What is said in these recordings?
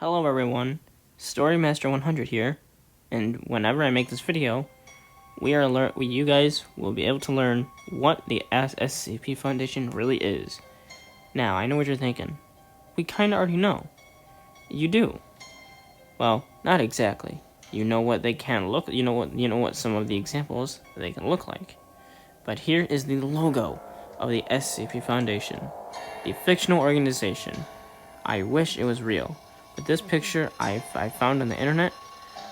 Hello everyone, StoryMaster100 here, and whenever I make this video, you guys will be able to learn what the Scp Foundation really is. Now, I know what you're thinking. We kinda already know. You do. Well, not exactly. You know what they can look. You know what some of the examples they can look like. But here is the logo of the Scp Foundation, the fictional organization. I wish it was real. But this picture I found on the internet,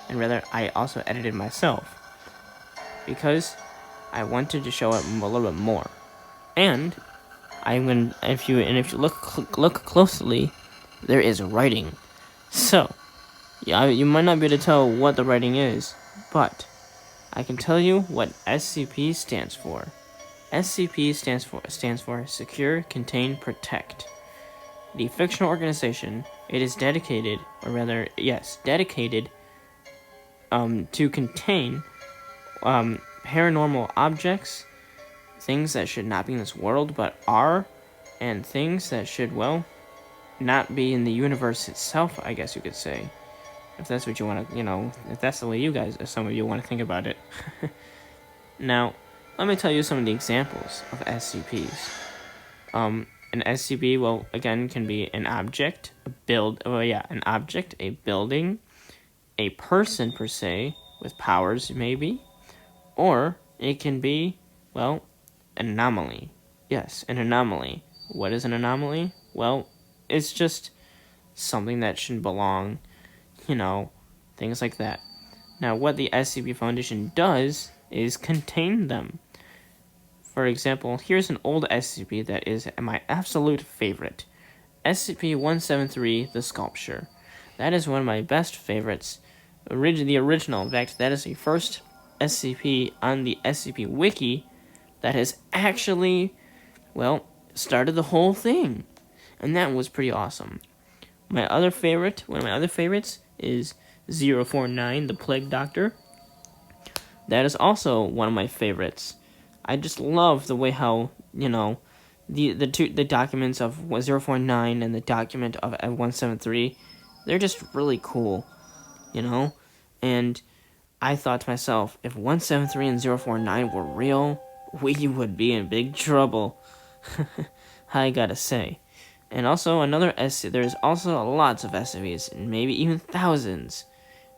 and rather I also edited myself because I wanted to show it a little bit more. And if you look closely, there is writing. So yeah, you might not be able to tell what the writing is, but I can tell you what SCP stands for. SCP stands for Secure, Contain, Protect. The fictional organization, it is dedicated to contain paranormal objects, things that should not be in this world but are, and things that should, well, not be in the universe itself, I guess you could say. If that's what you want to, if that's the way you guys, or some of you want to think about it. Now, let me tell you some of the examples of SCPs. An SCP, well, again, can be an object, an object, a building, a person per se, with powers maybe, or it can be, well, an anomaly. Yes, an anomaly. What is an anomaly? Well, it's just something that shouldn't belong, things like that. Now, what the SCP Foundation does is contain them. For example, here's an old SCP that is my absolute favorite. SCP-173, The Sculpture. That is one of my best favorites. The original, in fact, that is the first SCP on the SCP Wiki that has actually, well, started the whole thing. And that was pretty awesome. One of my other favorites is 049, The Plague Doctor. That is also one of my favorites. I just love the way how, the documents of 049 and the document of 173, they're just really cool, and I thought to myself, if 173 and 049 were real, we would be in big trouble. I gotta say. And also there's also lots of SCPs, maybe even thousands.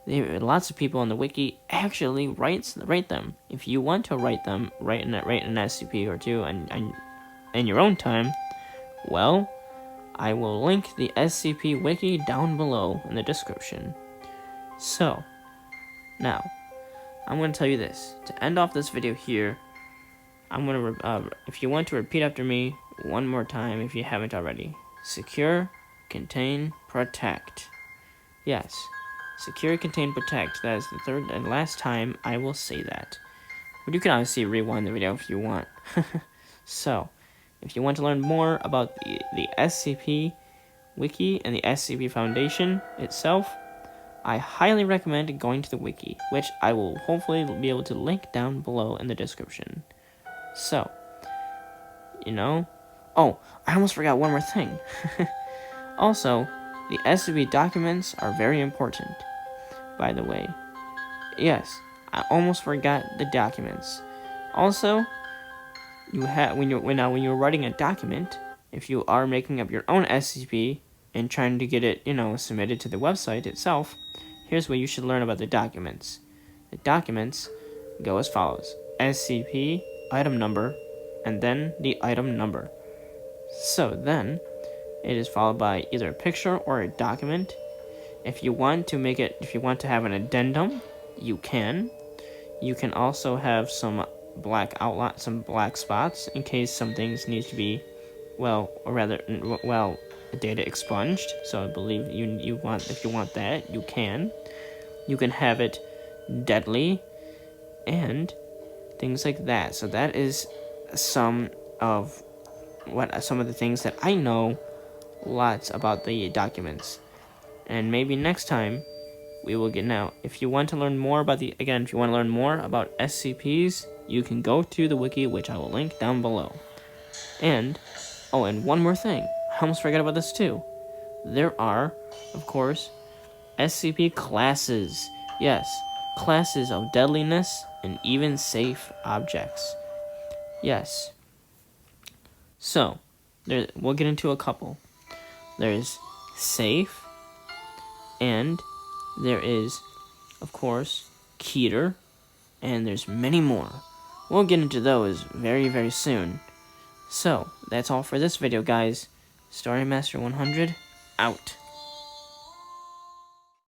Lots of people on the wiki actually write them. If you want to write an SCP or two in your own time, well, I will link the SCP wiki down below in the description. So, now, I'm going to tell you this. To end off this video here, I'm going to, if you want to repeat after me one more time if you haven't already. Secure, Contain, Protect. Yes. Secure, Contain, Protect. That is the third and last time I will say that. But you can obviously rewind the video if you want. So, if you want to learn more about the SCP Wiki and the SCP Foundation itself, I highly recommend going to the Wiki, which I will hopefully be able to link down below in the description. So, oh, I almost forgot one more thing. Also, the SCP documents are very important, by the way. Yes, I almost forgot the documents. Also, when you're writing a document, if you are making up your own SCP and trying to get it, submitted to the website itself, here's what you should learn about the documents. The documents go as follows: SCP, item number, and then the item number. So then, it is followed by either a picture or a document. If you want to have an addendum, you can. You can also have some black spots in case some things need to be, data expunged. So I believe if you want that, you can. You can have it deadly and things like that. So that is some of the things that I know lots about the documents. And maybe next time we will get now. If you want to learn more about SCPs, you can go to the wiki, which I will link down below. And one more thing. I almost forgot about this too. There are, of course, SCP Classes. Yes, classes of deadliness and even safe objects. Yes. So, we'll get into a couple. There's safe, and there is, of course, Keter, and there's many more. We'll get into those very, very soon. So, that's all for this video, guys. Story Master 100, out.